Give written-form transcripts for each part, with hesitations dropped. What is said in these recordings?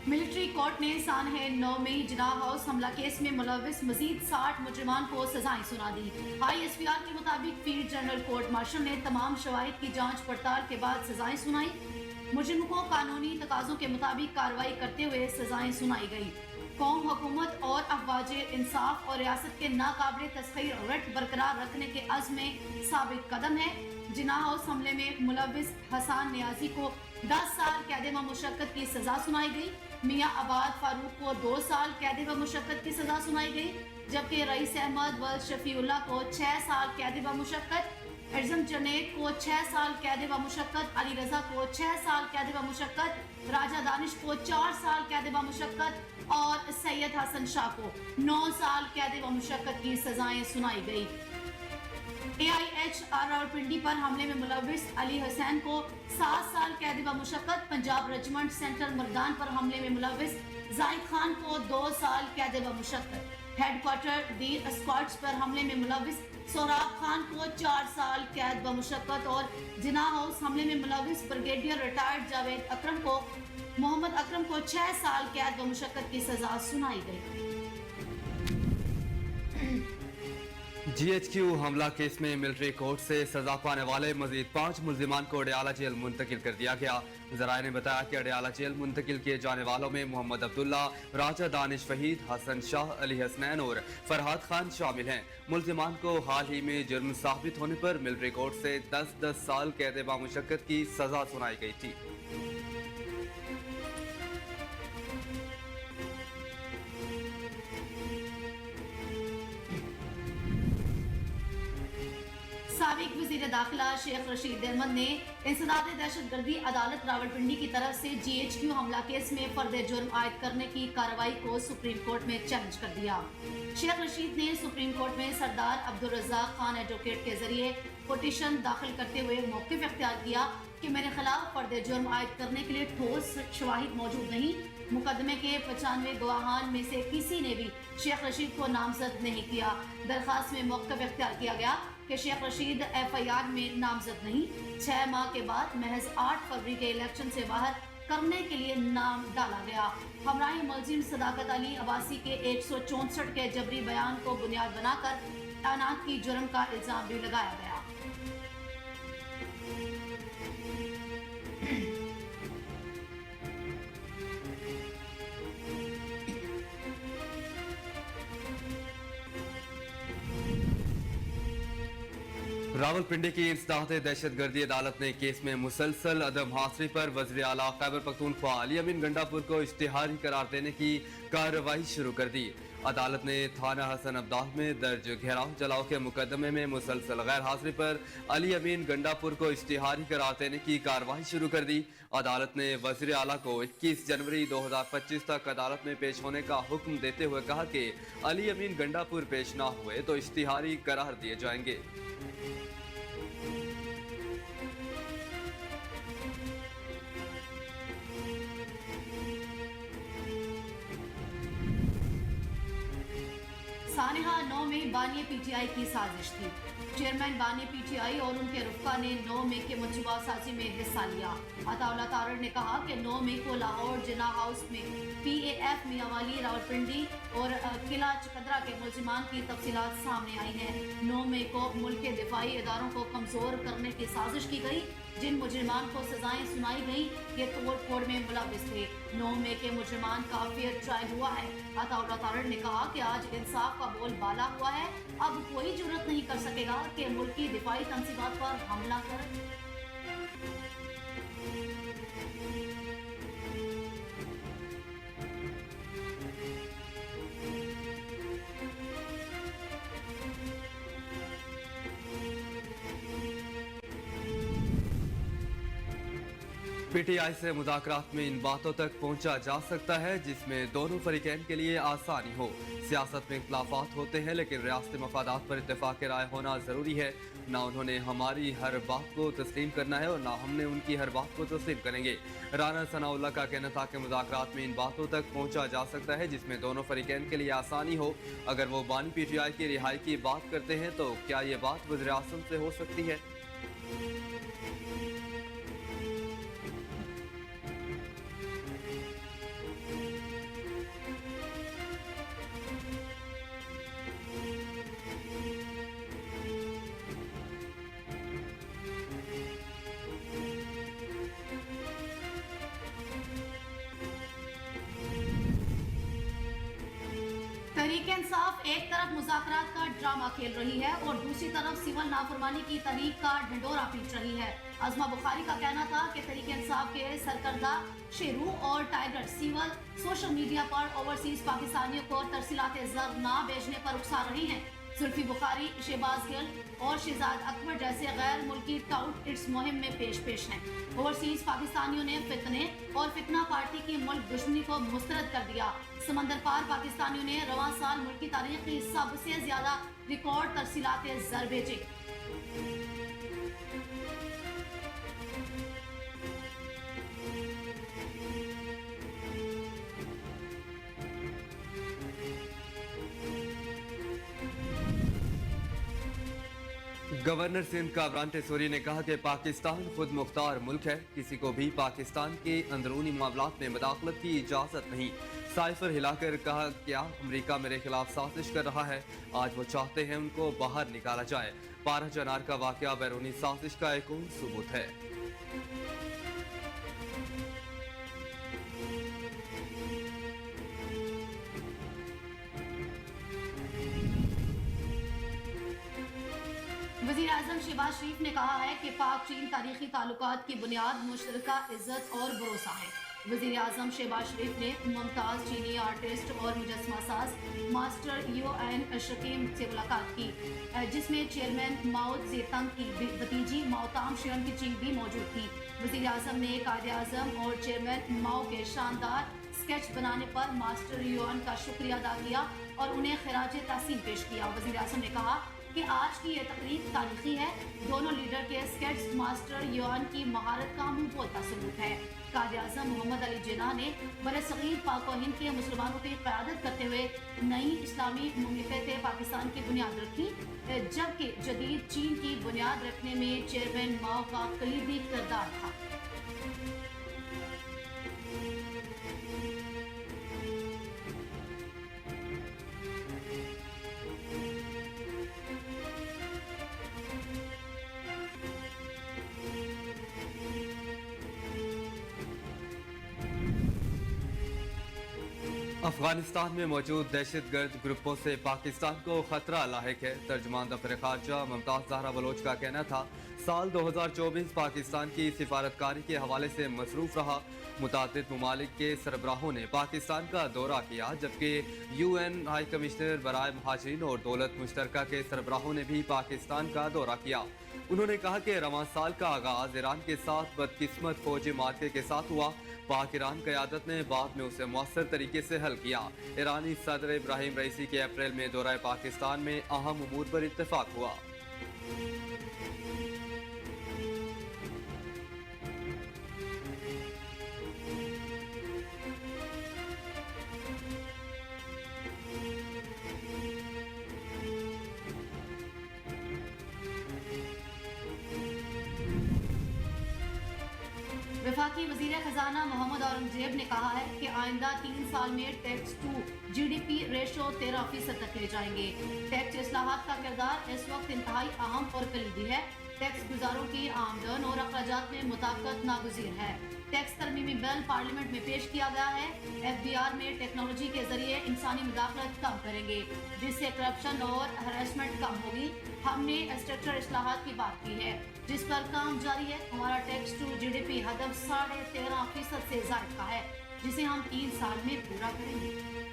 Military court ने सानहे 9 मई Jinnah house हमला case में मुलविस मजीद 60 मुजरिमान को सजाएं सुना दी। ISPR के मुताबिक फील्ड जनरल कोर्ट मार्शल ने तमाम शवाहिद की जांच पड़ताल के बाद सजाएं सुनाई। मुजरिमों को कानूनी तकाजों के मुताबिक कार्रवाई करते हुए सजाएं सुनाई गई। कौम, हुकूमत और अफवाज इंसाफ और रियासत के नाकाबिल तस्खीर रट बरकरार रखने के अज़्म में साबित कदम है। जिनाह हाउस हमले में मुलविस हसन नियाजी को 10 साल कैद व मुशक्कत की सजा सुनाई गई। मियां आबाद फारूक को 2 साल कैद व मुशक्कत की सजा सुनाई गई, जबकि रईस अहमद व शफीउल्लाह को 6 साल कैद व मुशक्कत, एज़म जनेद को 6 साल कैद व मुशक्कत, अली रजा को 6 साल कैद व मुशक्कत, राजा दानिश को 4 साल कैद व मुशक्कत और सैयद हसन शाह को 9 साल कैद व मुशक्कत की सजाएं सुनाई गई। AIH रावलपिंडी पर हमले में मुलविस अली हुसैन को 7 साल कैद व मुशक्कत, पंजाब रेजिमेंट सेंट्रल मर्दान पर हमले में मुलविस जाहिद खान को 2 साल कैद व मुशक्कत, हेडक्वार्टर दीर स्क्वाड्स पर हमले में मुलविस सोहराब खान को 4 साल कैद व मुशक्कत और जिनाह हाउस हमले में मुलविस ब्रिगेडियर रिटायर्ड जावेद अकरम को मोहम्मद अकरम को 6 साल कैद व मुशक्कत की सजा सुनाई गई। GHQ हमला केस में मिलिट्री कोर्ट से सजा पाने वाले मजीद 5 मुल्जिमान को अडयाला जेल मुंतकिल कर दिया गया। जराये ने बताया कि अडयाला जेल मुंतकिल किए जाने वालों में मोहम्मद अब्दुल्ला, राजा दानिश फहीद, हसन शाह, अली हसनैन और फरहाद खान शामिल हैं। मुल्जिमान को हाल ही में जुर्म साबित होने पर मिलिट्री कोर्ट से 10-10 साल कैद व मुशक्कत की सजा सुनाई गई थी। साबिक वज़ीर दाखिला शेख रशीद अहमद ने इंसदाद दहशतगर्दी अदालत रावलपिंडी की तरफ से GHQ हमला केस में फर्द जुर्म आयद करने की कार्रवाई को सुप्रीम कोर्ट में चैलेंज कर दिया। शेख रशीद ने सुप्रीम कोर्ट में सरदार अब्दुल रज़ाक खान एडवोकेट के जरिए पिटीशन दाखिल करते हुए मौक़िफ़ इख्तियार किया कि मेरे खिलाफ फर्द जुर्म आयद करने के लिए ठोस शवाहिद मौजूद नहीं। मुकदमे के 95 गवाहान में से किसी ने भी शेख रशीद को नामजद नहीं किया। दरखास्त में मौक़िफ़ इख्तियार किया गया कि शेख रशीद FIR में नामजद नहीं। 6 माह के बाद महज 8 फरवरी के इलेक्शन से बाहर करने के लिए नाम डाला गया। हमराही मुलजिम सदाकत अली अब्बासी के 164 के जबरी बयान को बुनियाद बनाकर तैनात की जुर्म का इल्जाम भी लगाया गया। रावलपिंडी की इंसदाद दहशतगर्दी अदालत ने केस में मुसलसल अदम हासिल पर वज़ीर आला खैबर पख्तूनख्वा अली अमीन गंडापुर को इश्तिहारी करार देने की कार्रवाई शुरू कर दी। अदालत ने थाना हसन अब्दाल में दर्ज घेराव जलाओ के मुकदमे में मुसलसल गैर हाजिरी पर अली अमीन गंडापुर को इश्तिहारी करार देने की कार्रवाई शुरू कर दी। अदालत ने वज़ीर आला को 21 जनवरी 2025 तक अदालत में पेश होने का हुक्म देते हुए कहा कि अली अमीन गंडापुर पेश ना हुए तो इश्तिहारी करार दिए जाएंगे। सानेहा 9 मई बानी PTI की साजिश थी। चेयरमैन बानी PTI और उनके रुफ़का ने 9 मई के मंसूबा साजी में हिस्सा लिया। अताउल्लाह तारड़ ने कहा कि 9 मई को लाहौर जिनाह हाउस में PAF मियांवाली, रावलपिंडी और किला चकदरा के मुल्जिमान की तफसीलात सामने आई हैं। 9 मई को मुल्क के दिफाई इदारों को कमज़ोर करने की साजिश की गई। जिन मुजरिमान को सजाएं सुनाई गई ये तोड़ फोड़ में मुलविस थे। 9 मई के मुजरिमान का फेयर ट्रायल हुआ है। अताउल्लाह तारड़ ने कहा कि आज इंसाफ का बोल बाला हुआ है। अब कोई जुर्रत नहीं कर सकेगा कि मुल्क की दिफाई तंसीबात पर हमला करे। PTI से मुज़ाकरात में इन बातों तक पहुंचा जा सकता है जिसमें दोनों फरीकैन के लिए आसानी हो। सियासत में इख्तिलाफात होते हैं लेकिन रियासती मफादात पर इत्तेफाक राय होना ज़रूरी है। ना उन्होंने हमारी हर बात को तस्लीम करना है और ना हमने उनकी हर बात को तस्लीम करेंगे। राना सनाउल्लाह का कहना था कि मुज़ाकरात में इन बातों तक पहुंचा जा सकता है जिसमें दोनों फरीकैन के लिए आसानी हो। अगर वो बानी PTI की रिहाई की बात करते हैं तो क्या ये बात वज़ीर आज़म से हो सकती है? तहरीक इंसाफ एक तरफ मुज़ाकरात का ड्रामा खेल रही है और दूसरी तरफ सिविल नाफरमानी की तहरीक का ढिंढोरा पीट रही है। अज़मा बुखारी का कहना था कि तहरीक इंसाफ के सरकर्दा शेरू और टाइगर सिविल सोशल मीडिया पर ओवरसीज पाकिस्तानियों को तरसीलात ज़र ना भेजने पर उकसा रही हैं। जुल्फी बुखारी, शहबाज गिल और शहजाद अकबर जैसे गैर मुल्की टाउट इस मुहिम में पेश हैं। ओवरसीज पाकिस्तानियों ने फितने और फितना पार्टी की मुल्क दुश्मनी को मुस्तरद कर दिया। समंदर पार पाकिस्तानियों ने रवां साल मुल्क की तारीख की सबसे ज्यादा रिकॉर्ड तरसीलात ज़र भेजे। गवर्नर सिंध कामरान टेसोरी ने कहा कि पाकिस्तान खुद मुख्तार मुल्क है, किसी को भी पाकिस्तान के अंदरूनी मामलात में मदाखलत की इजाज़त नहीं। साइफर हिलाकर कहा क्या अमेरिका मेरे खिलाफ साजिश कर रहा है, आज वो चाहते हैं उनको बाहर निकाला जाए। 12 जनवरी का वाकया बैरूनी साजिश का एक और सबूत है। वज़ीर आज़म शहबाज शरीफ ने कहा है कि पाक चीन तारीखी ताल्लुकात की बुनियाद मुश्तरका इज्जत और भरोसा है। वज़ीर आज़म शहबाज शरीफ ने मुमताज़ चीनी आर्टिस्ट और मुजस्मा साज मास्टर UN शकीम से मुलाकात की, जिसमें चेयरमैन माओ ज़ेतंग की भतीजी माओताम शियन की चिंग भी मौजूद थी। वज़ीर आज़म ने कायदे आज़म और चेयरमैन माओ के शानदार स्केच बनाने पर मास्टर UN का शुक्रिया अदा किया और उन्हें खिराज तहसीन पेश किया। वज़ीर आज़म ने कहा कि आज की ये तकरीब तारीखी है। दोनों लीडर के स्केट्स मास्टर UN की महारत का मुंह बोलता सबूत है। कायदे आज़म मोहम्मद अली जिन्ना ने बरसगीर पाक और हिंद के मुसलमानों की क़यादत करते हुए नई इस्लामी मुमलिकत पाकिस्तान की बुनियाद रखी, जबकि जदीद चीन की बुनियाद रखने में चेयरमैन माओ का कलीदी किरदार था। अफगानिस्तान में मौजूद दहशतगर्द ग्रुपों से पाकिस्तान को खतरा लाहिक है। तर्जुमान दफ्तर खारजा मुमताज़ ज़हरा बलोच का कहना था साल 2024 पाकिस्तान की सिफारतकारी के हवाले से मसरूफ रहा। मुतादिद ममालिक के सरबराहों ने पाकिस्तान का दौरा किया, जबकि UN हाई कमिश्नर बराए महाजरीन और दौलत मुश्तरका के सरबराहों ने भी पाकिस्तान का दौरा किया। उन्होंने कहा कि रवां साल का आगाज ईरान के साथ बदकिस्मत फौजी मार्के के साथ हुआ। पाक ईरान क़यादत ने बाद में उसे मौसर तरीके से हल किया। ईरानी सदर इब्राहिम रईसी के अप्रैल में दौरा पाकिस्तान में अहम उमूर पर इत्तेफाक हुआ। वफाकी वज़ीर खजाना मोहम्मद औरंगजेब ने कहा है कि आइंदा 3 साल में टैक्स टू GDP रेशो 13% तक ले जाएंगे। टैक्स इस्लाहात का किरदार इस वक्त इंतहाई अहम और कलीदी है। टैक्स गुजारों की आमदन और अखराजात में मुताबिकत नागुज़ीर है। टैक्स तरमीमी बिल पार्लियामेंट में पेश किया गया है। FBR में टेक्नोलॉजी के जरिए इंसानी मुदाखलत कम करेंगे, जिससे करप्शन और हरासमेंट कम होगी। हमने स्ट्रक्चर इस्लाहात की बात की है, जिस पर काम जारी है। हमारा टैक्स टू GDP हदफ 13.5% से ज़ायद का है, जिसे हम 3 साल में पूरा करेंगे।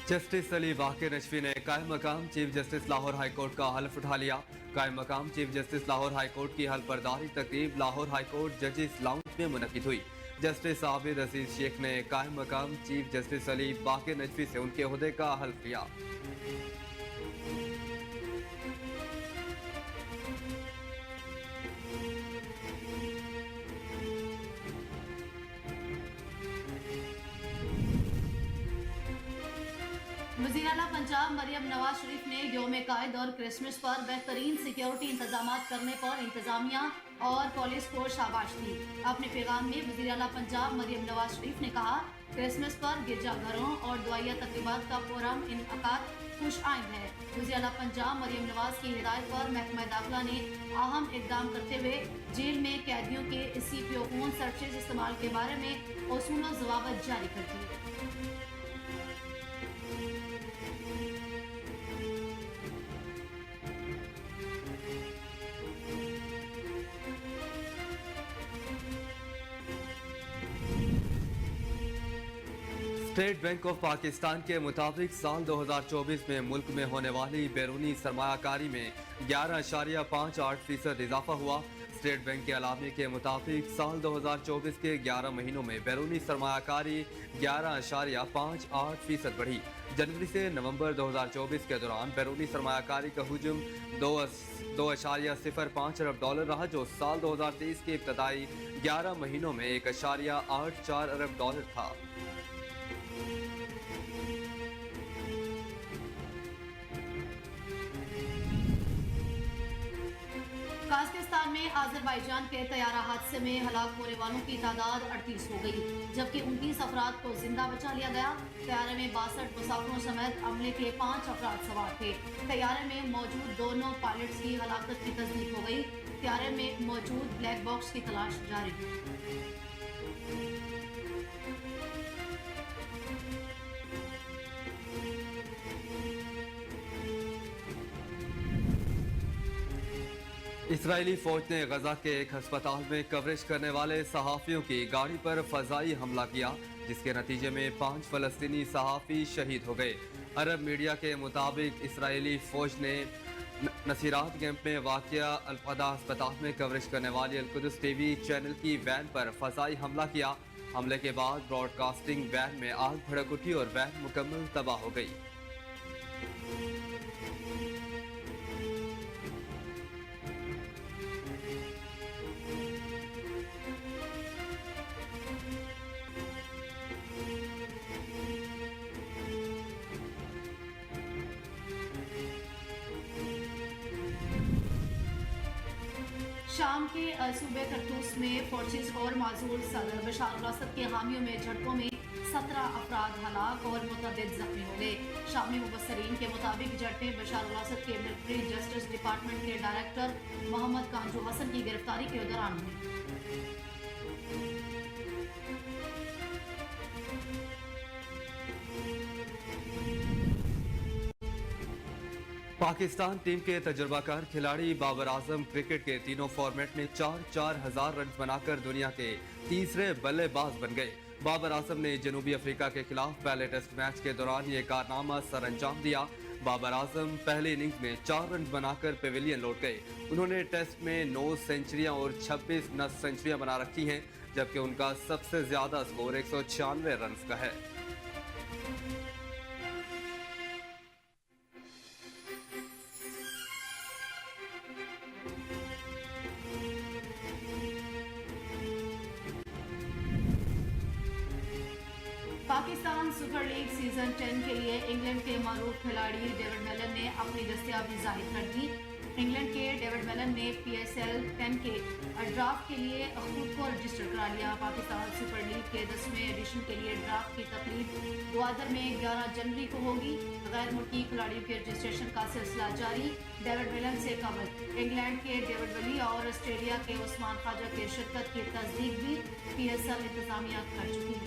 जस्टिस अली वाक़िर नशवी ने कायम मकाम chief justice Lahore high court का हल्फ उठा लिया। कायम मकाम chief justice Lahore high court की हल्फ बर्दारी तकरीब लाहौर हाई कोर्ट जजेस लाउंज में मुनक़िद हुई। जस्टिस आबिद अजीज शेख ने कायम मकाम चीफ जस्टिस अली वाक़िर नशवी से उनके ओहदे का हल्फ लिया। वज़ीर आला पंजाब मरियम नवाज शरीफ ने यौम कायद और क्रिसमस पर बेहतरीन सिक्योरिटी इंतजामात करने पर इंतजामिया और पुलिस को शाबाश दी। अपने पैगाम में वज़ीर आला पंजाब मरियम नवाज शरीफ ने कहा क्रिसमस पर गिरजाघरों और दुआया तकरीबात का फोरम इनअकाद खुश आइंद है। वज़ीर आला पंजाब मरियम नवाज की हिदायत पर महकमा दाखिला ने अहम इकदाम करते हुए जेल में कैदियों के CPO फोन सर्चेज इस्तेमाल के बारे में उसूल और ज़वाबत जारी कर दिए। स्टेट बैंक ऑफ पाकिस्तान के मुताबिक साल 2024 में मुल्क में होने वाली बैरूनी सरमायाकारी में 11.58% इजाफा हुआ। स्टेट बैंक के अलामे के मुताबिक साल 2024 के 11 महीनों में बैरूनी सरमायाकारी 11.58% बढ़ी। जनवरी से नवंबर 2024 के दौरान बैरूनी सरमायाकारी का हुजूम 2.05 अरब डॉलर रहा, जो साल 2023 के इब्तदाई 11 महीनों में 1.84 अरब डॉलर था। काज़किस्तान में आज़रबाईजान के तैयारा हादसे में हलाक होने वालों की तादाद 38 हो गई, जबकि 29 अफराद को जिंदा बचा लिया गया। तैयारे में 62 मुसाफिरों समेत अमले के 5 अफराद सवार थे। तैयारे में मौजूद दोनों पायलट्स की हलाकत की तस्दीक हो गई। तैयारे में मौजूद ब्लैक बॉक्स की तलाश जारी है। इसराइली फौज ने गजा के एक अस्पताल में कवरेज करने वाले सहाफ़ियों की गाड़ी पर फजाई हमला किया, जिसके नतीजे में 5 फलस्तीनी सहाफ़ी शहीद हो गए। अरब मीडिया के मुताबिक इसराइली फौज ने नसीरात कैंप में वाक़िया अल-फदा अस्पताल में कवरेज करने वाली अल-कुद्स टीवी चैनल की वैन पर फजाई हमला किया। हमले के बाद ब्रॉडकास्टिंग वैन में आग भड़क उठी और वैन मुकम्मल तबाह हो गई। शाम के सूबे तरतूस में फोर्सेस और माजूल सदर बशार अल-असद के हामियों में झड़पों में 17 अफराद हलाक और मुतअद्दिद जख्मी हो गए। शामी मुबस्सरीन के मुताबिक झड़पें बशार अल-असद के मिलिट्री जस्टिस डिपार्टमेंट के डायरेक्टर मोहम्मद कांजू हसन की गिरफ्तारी के दौरान हुई। पाकिस्तान टीम के तजुर्बाकार खिलाड़ी बाबर आजम क्रिकेट के तीनों फॉर्मेट में 4-4 हजार रन बनाकर दुनिया के तीसरे बल्लेबाज बन गए। बाबर आजम ने जनूबी अफ्रीका के खिलाफ पहले टेस्ट मैच के दौरान ये कारनामा सर अंजाम दिया। बाबर आजम पहले इनिंग्स में 4 रन बनाकर पेविलियन लौट गए। उन्होंने टेस्ट में 9 सेंचुरियां और 26 नस सेंचुरियां बना रखी हैं, जबकि उनका सबसे ज्यादा स्कोर 196 रन का है। पाकिस्तान सुपर लीग सीजन 10 के लिए इंग्लैंड के मारूफ खिलाड़ी डेविड मेलन ने अपनी दस्तयाबी जाहिर कर दी। इंग्लैंड के डेविड मेलन ने PSL 10 के ड्राफ्ट के लिए खुद को रजिस्टर करा लिया। पाकिस्तान सुपर लीग के 10वें एडिशन के लिए ड्राफ्ट की तकरीब ग्वादर में 11 जनवरी को होगी। गैर मुल्की खिलाड़ियों के रजिस्ट्रेशन का सिलसिला जारी। डेविड मेलन से कबल इंग्लैंड के डेविड वली और ऑस्ट्रेलिया के उस्मान ख्वाजा की शिरकत की तस्दीक भी PSL इंतजामिया कर चुकी है।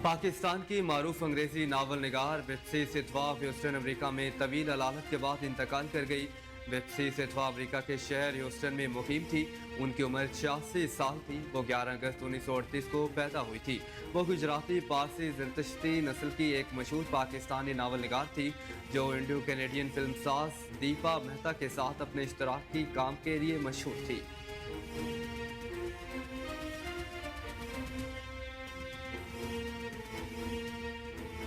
पाकिस्तान की मारूफ अंग्रेजी नावल निगार बेप्सी सितवा ह्यूस्टन अमेरिका में तवील अलालत के बाद इंतकाल कर गई। बेप्सी सितवा अमेरिका के शहर ह्यूस्टन में मुकीम थी। उनकी उम्र 86 साल थी। वो 11 अगस्त 1938 को पैदा हुई थी। वो गुजराती पारसी ज़रतश्ती नस्ल की एक मशहूर पाकिस्तानी नावल निगार थी, जो इंडो कैनेडियन फिल्म साज दीपा मेहता के साथ अपने इश्तराकी काम के लिए मशहूर थी।